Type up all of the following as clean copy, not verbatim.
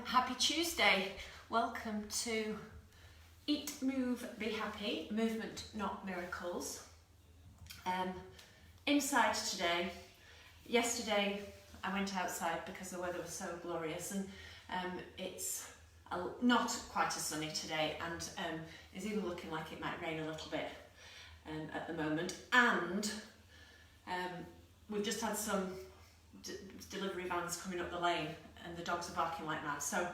Happy Tuesday. Welcome to Eat, Move, Be Happy, Movement, Not Miracles. Inside today. Yesterday I went outside because the weather was so glorious, and it's not quite as sunny today, and it's even looking like it might rain a little bit at the moment. And we've just had some delivery vans coming up the lane, and the dogs are barking like mad. So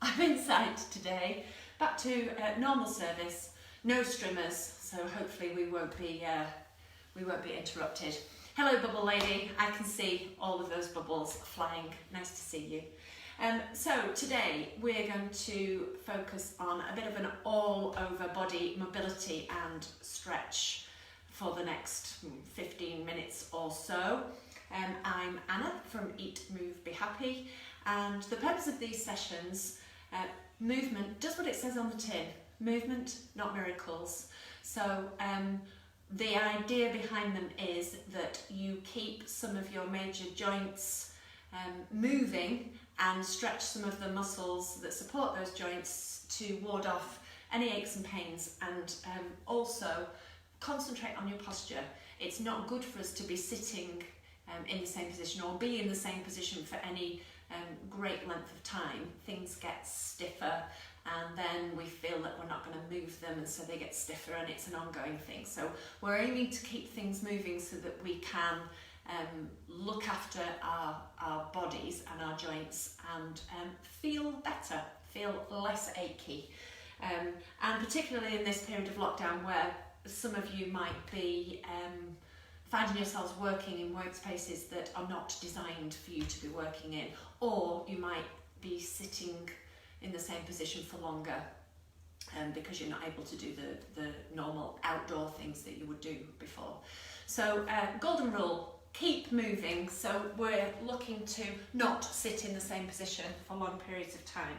I'm inside today, back to normal service, no strimmers, so hopefully we won't be interrupted. Hello, Bubble Lady. I can see all of those bubbles flying. Nice to see you. So today we're going to focus on a bit of an all-over body mobility and stretch for the next 15 minutes or so. I'm Anna from Eat, Move, Be Happy, and the purpose of these sessions, movement does what it says on the tin, movement, not miracles. So the idea behind them is that you keep some of your major joints moving and stretch some of the muscles that support those joints to ward off any aches and pains, and also concentrate on your posture. It's not good for us to be sitting in the same position or be in the same position for any great length of time. Things get stiffer, and then we feel that we're not going to move them, and so they get stiffer, and it's an ongoing thing. So we're aiming to keep things moving so that we can look after our bodies and our joints and feel better, feel less achy. And particularly in this period of lockdown, where some of you might be finding yourselves working in workspaces that are not designed for you to be working in, or you might be sitting in the same position for longer because you're not able to do the normal outdoor things that you would do before. So golden rule, keep moving. So we're looking to not sit in the same position for long periods of time.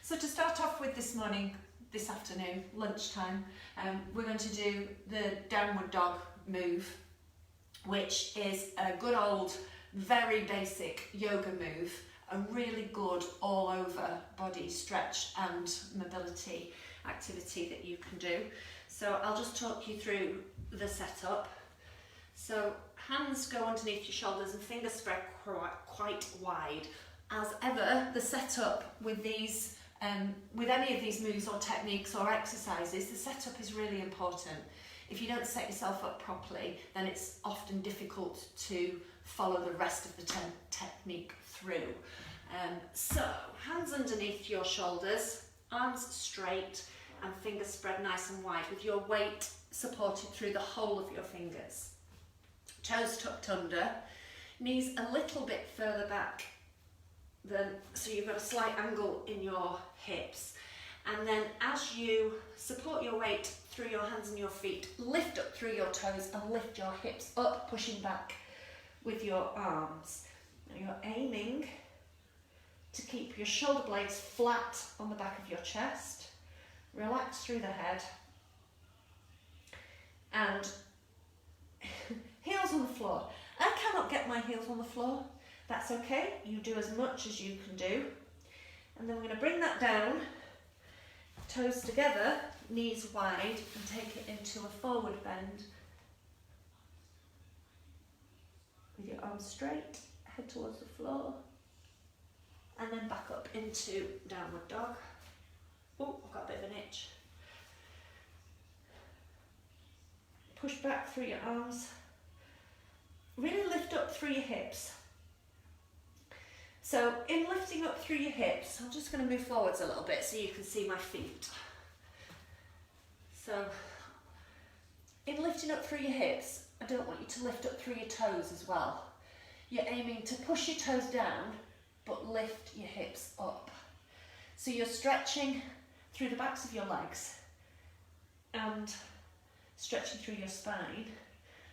So to start off with this afternoon, lunchtime, we're going to do the downward dog move, which is a good old, very basic yoga move, a really good all over body stretch and mobility activity that you can do. So I'll just talk you through the setup. So hands go underneath your shoulders and fingers spread quite wide. As ever, the setup with these, with any of these moves or techniques or exercises, the setup is really important. If you don't set yourself up properly, then it's often difficult to follow the rest of the technique through. So, hands underneath your shoulders, arms straight, and fingers spread nice and wide with your weight supported through the whole of your fingers. Toes tucked under, knees a little bit further back, so you've got a slight angle in your hips. And then as you support your weight through your hands and your feet, lift up through your toes and lift your hips up, pushing back with your arms. Now you're aiming to keep your shoulder blades flat on the back of your chest. Relax through the head. And heels on the floor. I cannot get my heels on the floor. That's okay. You do as much as you can do. And then we're going to bring that down. Toes together, knees wide, and take it into a forward bend. With your arms straight, head towards the floor. And then back up into downward dog. Oh, I've got a bit of an itch. Push back through your arms. Really lift up through your hips. So in lifting up through your hips, I'm just going to move forwards a little bit so you can see my feet. So in lifting up through your hips, I don't want you to lift up through your toes as well. You're aiming to push your toes down, but lift your hips up. So you're stretching through the backs of your legs and stretching through your spine,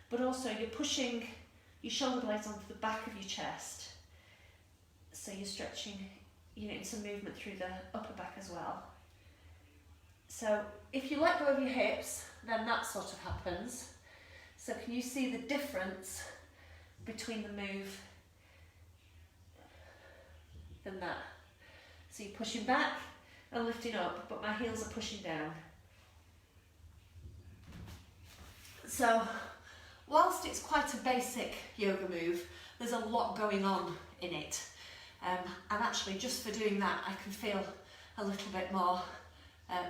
but also you're pushing your shoulder blades onto the back of your chest. So you're stretching, you're getting some movement through the upper back as well. So if you let go of your hips, then that sort of happens. So can you see the difference between the move than that? So you're pushing back and lifting up, but my heels are pushing down. So whilst it's quite a basic yoga move, there's a lot going on in it. And actually just for doing that, I can feel a little bit more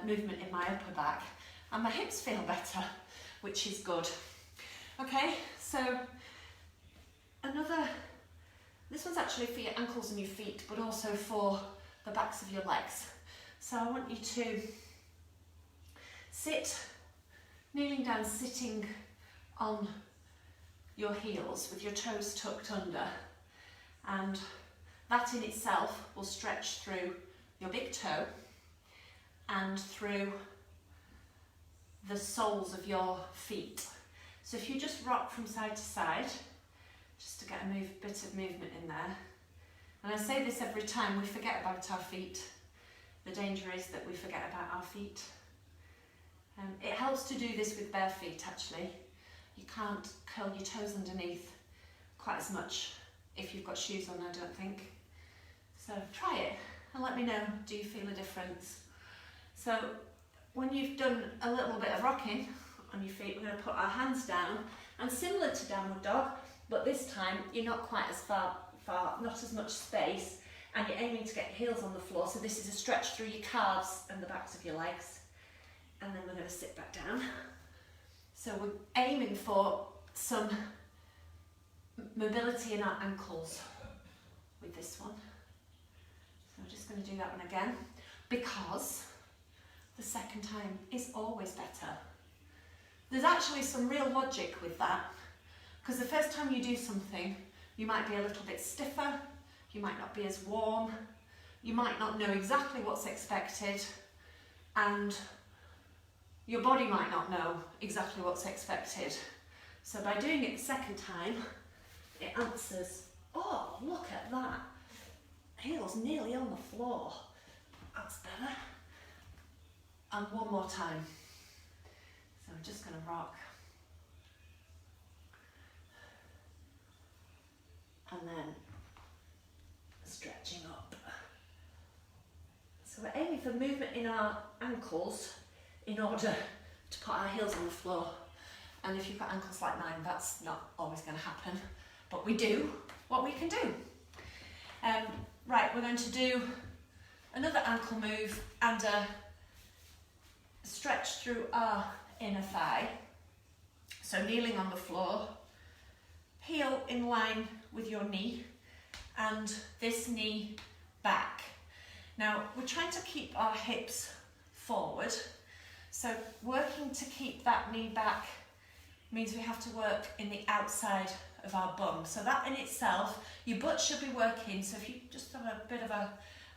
movement in my upper back, and my hips feel better, which is good. Okay, so this one's actually for your ankles and your feet, but also for the backs of your legs. So I want you to sit, kneeling down, sitting on your heels with your toes tucked under, and that in itself will stretch through your big toe and through the soles of your feet. So if you just rock from side to side, just to get a bit of movement in there. And I say this every time, we forget about our feet. The danger is that we forget about our feet. It helps to do this with bare feet actually. You can't curl your toes underneath quite as much if you've got shoes on, I don't think. So try it and let me know, do you feel a difference? So when you've done a little bit of rocking on your feet, we're going to put our hands down, and similar to downward dog, but this time you're not quite as far, not as much space, and you're aiming to get your heels on the floor. So this is a stretch through your calves and the backs of your legs. And then we're going to sit back down. So we're aiming for some mobility in our ankles with this one. So I'm just going to do that one again, because the second time is always better. There's actually some real logic with that, because the first time you do something, you might be a little bit stiffer, you might not be as warm, you might not know exactly what's expected, and your body might not know exactly what's expected. So by doing it the second time, it answers, oh, look at that, heels nearly on the floor, that's better. And one more time. So I'm just going to rock. And then stretching up. So we're aiming for movement in our ankles in order to put our heels on the floor. And if you've got ankles like mine, that's not always going to happen. But we do what we can do. Right, we're going to do another ankle move and a stretch through our inner thigh. So kneeling on the floor, heel in line with your knee, and this knee back. Now we're trying to keep our hips forward, so working to keep that knee back means we have to work in the outside of our bum. So that in itself, your butt should be working, so if you just have a bit of a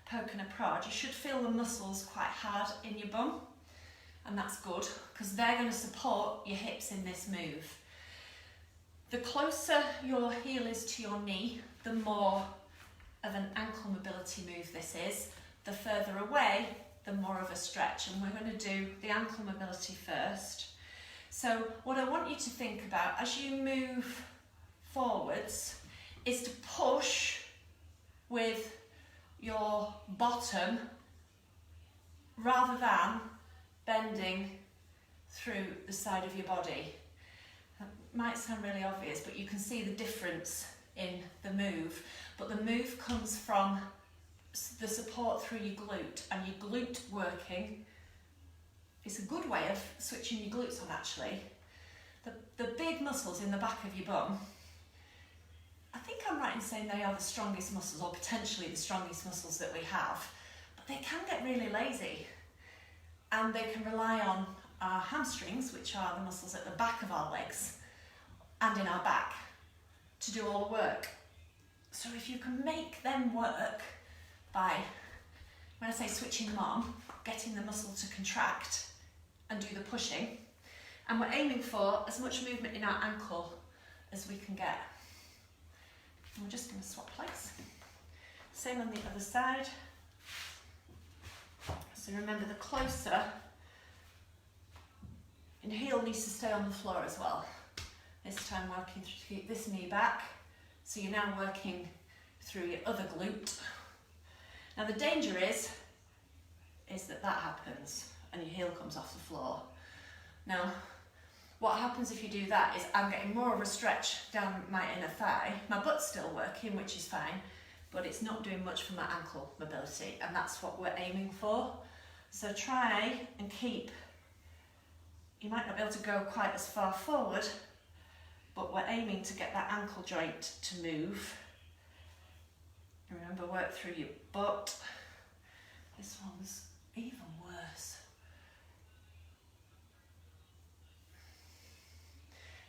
poke and a prod, you should feel the muscles quite hard in your bum. And that's good, because they're going to support your hips in this move. The closer your heel is to your knee, the more of an ankle mobility move this is. The further away, the more of a stretch. And we're going to do the ankle mobility first. So what I want you to think about as you move forwards is to push with your bottom rather than bending through the side of your body. That might sound really obvious, but you can see the difference in the move. But the move comes from the support through your glute, and your glute working is a good way of switching your glutes on actually. The big muscles in the back of your bum, I think I'm right in saying they are the strongest muscles, or potentially the strongest muscles that we have, but they can get really lazy. And they can rely on our hamstrings, which are the muscles at the back of our legs and in our back, to do all the work. So if you can make them work by, when I say switching them on, getting the muscle to contract and do the pushing, and we're aiming for as much movement in our ankle as we can get. And we're just going to swap place. Same on the other side. So remember, the closer, and heel needs to stay on the floor as well. This time working to keep this knee back. So you're now working through your other glute. Now the danger is that happens and your heel comes off the floor. Now, what happens if you do that is I'm getting more of a stretch down my inner thigh. My butt's still working, which is fine, but it's not doing much for my ankle mobility, and that's what we're aiming for. So try and keep, you might not be able to go quite as far forward, but we're aiming to get that ankle joint to move. Remember, work through your butt. This one's even worse.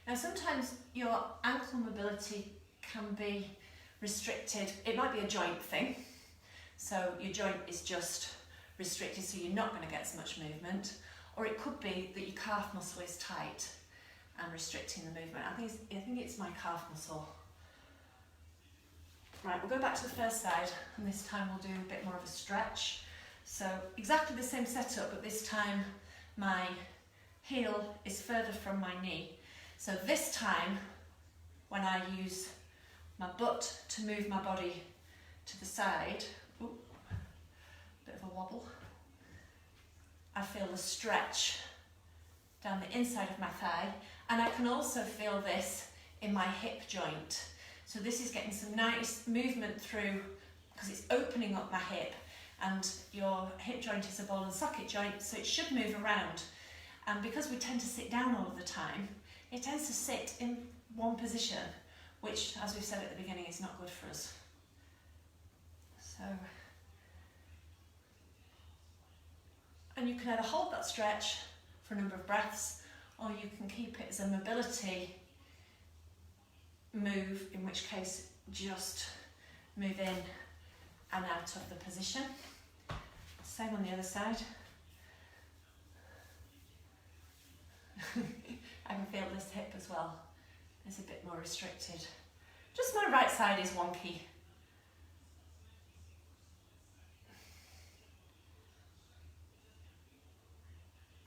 Now sometimes your ankle mobility can be restricted. It might be a joint thing. So your joint is just restricted so you're not going to get as much movement. Or it could be that your calf muscle is tight and restricting the movement. I think it's my calf muscle. Right, we'll go back to the first side, and this time we'll do a bit more of a stretch. So exactly the same setup, but this time my heel is further from my knee. So this time, when I use my butt to move my body to the side, ooh, bit of a wobble, I feel the stretch down the inside of my thigh, and I can also feel this in my hip joint. So this is getting some nice movement through, because it's opening up my hip, and your hip joint is a ball and socket joint, so it should move around. And because we tend to sit down all of the time, it tends to sit in one position, which, as we said at the beginning, is not good for us. So, and you can either hold that stretch for a number of breaths, or you can keep it as a mobility move, in which case just move in and out of the position. Same on the other side. I can feel this hip as well. It's a bit more restricted. Just my right side is wonky.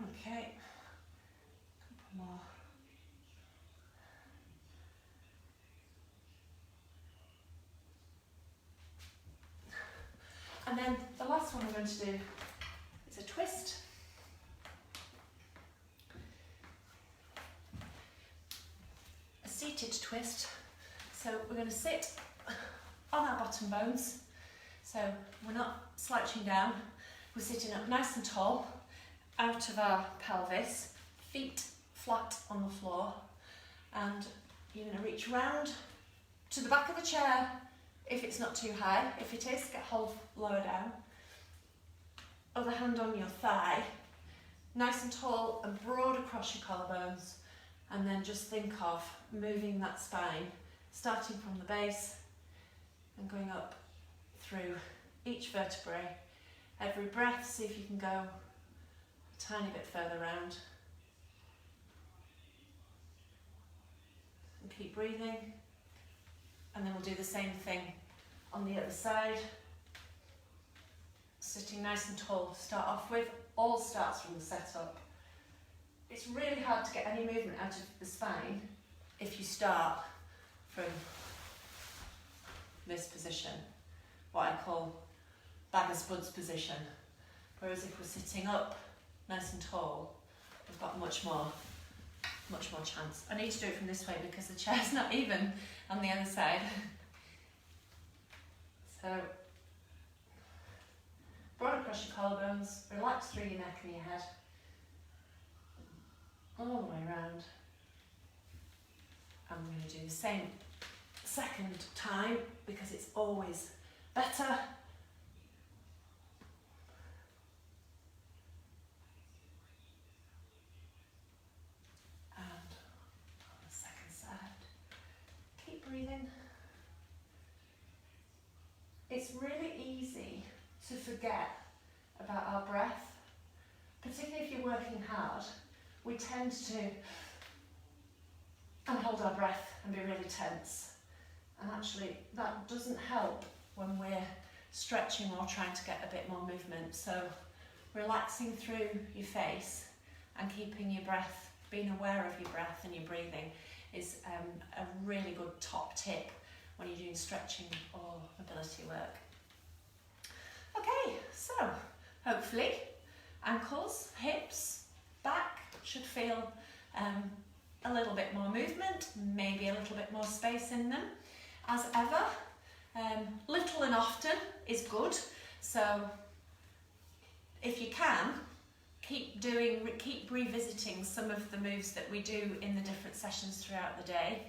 Okay, couple more. And then the last one we're going to do is a twist. A seated twist. So we're going to sit on our bottom bones. So we're not slouching down, we're sitting up nice and tall, out of our pelvis, feet flat on the floor, and you're going to reach round to the back of the chair if it's not too high. If it is, get hold lower down. Other hand on your thigh, nice and tall and broad across your collarbones, and then just think of moving that spine, starting from the base and going up through each vertebrae. Every breath, see if you can go a tiny bit further round. And keep breathing. And then we'll do the same thing on the other side. Sitting nice and tall to start off with. All starts from the setup. It's really hard to get any movement out of the spine if you start from this position, what I call bag of spuds position. Whereas if we're sitting up nice and tall, we've got much more chance. I need to do it from this way because the chair's not even on the other side. So, broad across your collarbones, relax through your neck and your head, all the way around. And we're going to do the same second time because it's always better. And on the second side, keep breathing. It's really easy to forget about our breath, particularly if you're working hard. We tend to hold our breath and be really tense, and actually that doesn't help when we're stretching or trying to get a bit more movement. So relaxing through your face and keeping your breath, being aware of your breath and your breathing is a really good top tip when you're doing stretching or mobility work. So hopefully ankles, hips, back should feel a little bit more movement, maybe a little bit more space in them. As ever, little and often is good. So if you can, keep revisiting some of the moves that we do in the different sessions throughout the day.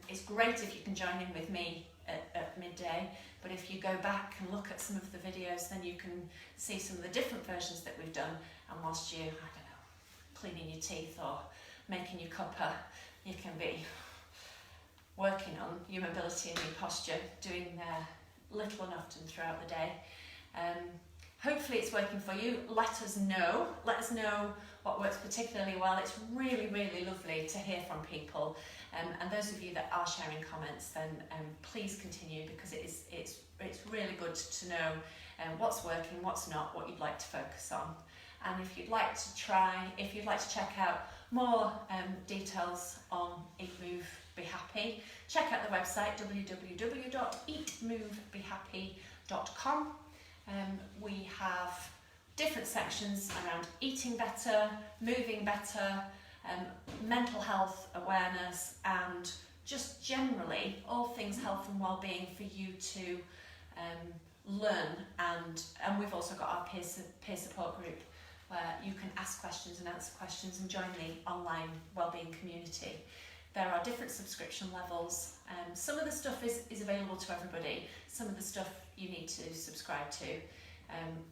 It's great if you can join in with me at midday, but if you go back and look at some of the videos, then you can see some of the different versions that we've done, and whilst you, I don't know, cleaning your teeth or making your cuppa, you can be working on your mobility and your posture, doing little and often throughout the day. Hopefully it's working for you. Let us know what works particularly well. It's really, really lovely to hear from people. And those of you that are sharing comments, then please continue, because it's really good to know what's working, what's not, what you'd like to focus on. And if you'd like to check out more details on Eat, Move, Be Happy, check out the website www.eatmovebehappy.com. We have different sections around eating better, moving better, mental health awareness, and just generally all things health and well-being for you to learn. And we've also got our peer support group where you can ask questions and answer questions and join the online wellbeing community. There are different subscription levels. Some of the stuff is available to everybody. Some of the stuff you need to subscribe to.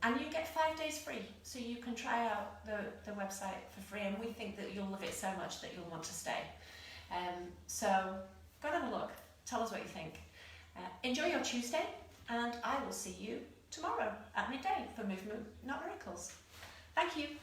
And you get 5 days free, so you can try out the website for free, and we think that you'll love it so much that you'll want to stay. So go and have a look, tell us what you think. Enjoy your Tuesday, and I will see you tomorrow at midday for Movement Not Miracles. Thank you.